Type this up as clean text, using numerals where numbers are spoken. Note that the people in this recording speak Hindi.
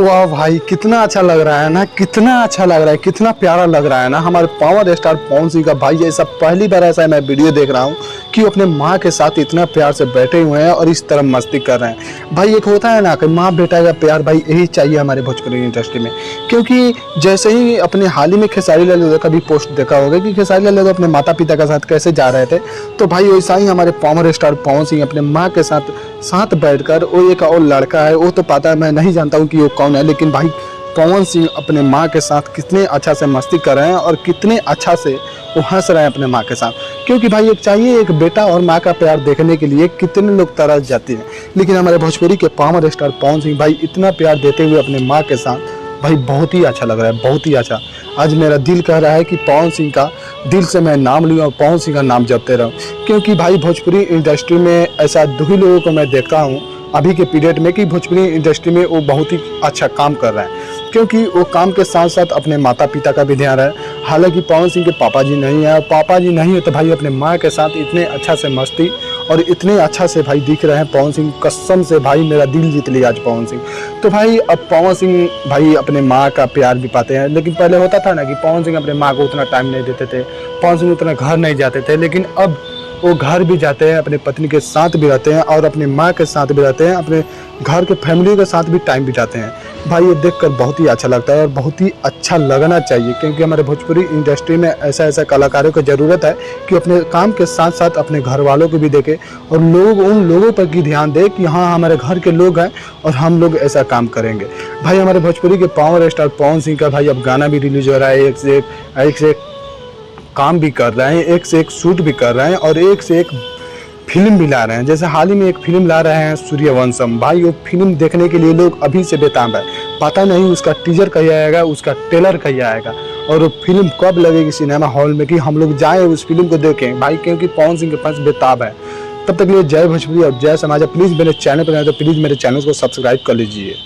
वाह भाई, कितना अच्छा लग रहा है ना, कितना अच्छा लग रहा है, कितना प्यारा लग रहा है ना हमारे पावर स्टार पवन सिंह का। भाई ये सब पहली बार ऐसा मैं वीडियो देख रहा हूँ कि वो अपने माँ के साथ इतना प्यार से बैठे हुए हैं और इस तरह मस्ती कर रहे हैं। भाई एक होता है ना कि माँ बेटा का प्यार, भाई यही चाहिए हमारे भोजपुरी इंडस्ट्री में। क्योंकि जैसे ही अपने हाल ही में खेसारी लाल यादव का भी पोस्ट देखा होगा कि खेसारी लाल यादव अपने माता पिता के साथ कैसे जा रहे थे, तो भाई वैसा ही हमारे पावर स्टार पवन सिंह अपने माँ के साथ साथ बैठकर, वो एक और लड़का है, वो तो पता है, मैं नहीं जानता हूँ कि वो कौन है, लेकिन भाई पवन सिंह अपने माँ के साथ कितने अच्छा से मस्ती कर रहे हैं और कितने अच्छा से वो हंस रहे हैं अपने माँ के साथ। क्योंकि भाई एक चाहिए, एक बेटा और माँ का प्यार देखने के लिए कितने लोग तरस जाते हैं, लेकिन हमारे भोजपुरी के पावर स्टार पवन सिंह भाई इतना प्यार देते हुए अपने माँ के साथ, भाई बहुत ही अच्छा लग रहा है, बहुत ही अच्छा। आज मेरा दिल कह रहा है कि पवन सिंह का दिल से मैं नाम लूँ और पवन सिंह का नाम जपते रहूँ। क्योंकि भाई भोजपुरी इंडस्ट्री में ऐसा दो ही लोगों को मैं देखता हूँ अभी के पीरियड में कि भोजपुरी इंडस्ट्री में वो बहुत ही अच्छा काम कर रहा है। क्योंकि वो काम के साथ साथ अपने माता पिता का भी ध्यान है। हालांकि पवन सिंह के पापा जी नहीं है, पापा जी नहीं है तो भाई अपने माँ के साथ इतने अच्छा से मस्ती और इतने अच्छा से भाई दिख रहे हैं पवन सिंह। कसम से भाई मेरा दिल जीत लिया आज पवन सिंह। तो भाई अब पवन सिंह भाई अपने माँ का प्यार भी पाते हैं। लेकिन पहले होता था ना कि पवन सिंह अपने माँ को उतना टाइम नहीं देते थे, पवन सिंह उतना घर नहीं जाते थे, लेकिन अब वो घर भी जाते हैं, अपने पत्नी के साथ भी रहते हैं और अपनी माँ के साथ भी रहते हैं, अपने घर के फैमिली के साथ भी टाइम बिताते हैं। भाई ये देखकर बहुत ही अच्छा लगता है और बहुत ही अच्छा लगना चाहिए। क्योंकि हमारे भोजपुरी इंडस्ट्री में ऐसा ऐसा कलाकारों की ज़रूरत है कि अपने काम के साथ साथ अपने घर वालों को भी देखें और लोग उन लोगों पर भी ध्यान दें कि हाँ हमारे घर के लोग हैं और हम लोग ऐसा काम करेंगे। भाई हमारे भोजपुरी के पावर स्टार पवन सिंह का भाई अब गाना भी रिलीज हो रहा है, एक से एक काम भी कर रहे हैं, एक से एक शूट भी कर रहे हैं और एक से एक फिल्म भी ला रहे हैं। जैसे हाल ही में एक फिल्म ला रहे हैं सूर्यवंशम। भाई वो फिल्म देखने के लिए लोग अभी से बेताब है, पता नहीं उसका टीजर कहीं आएगा, उसका ट्रेलर कहीं आएगा और वो फिल्म कब लगेगी सिनेमा हॉल में कि हम लोग जाएँ उस फिल्म को देखें। भाई क्योंकि पवन सिंह के पास बेताब है। तब तक लिए जय भोजपुरी और जय समाज। प्लीज़ मेरे चैनल पर आए तो प्लीज़ मेरे चैनल को सब्सक्राइब कर लीजिए।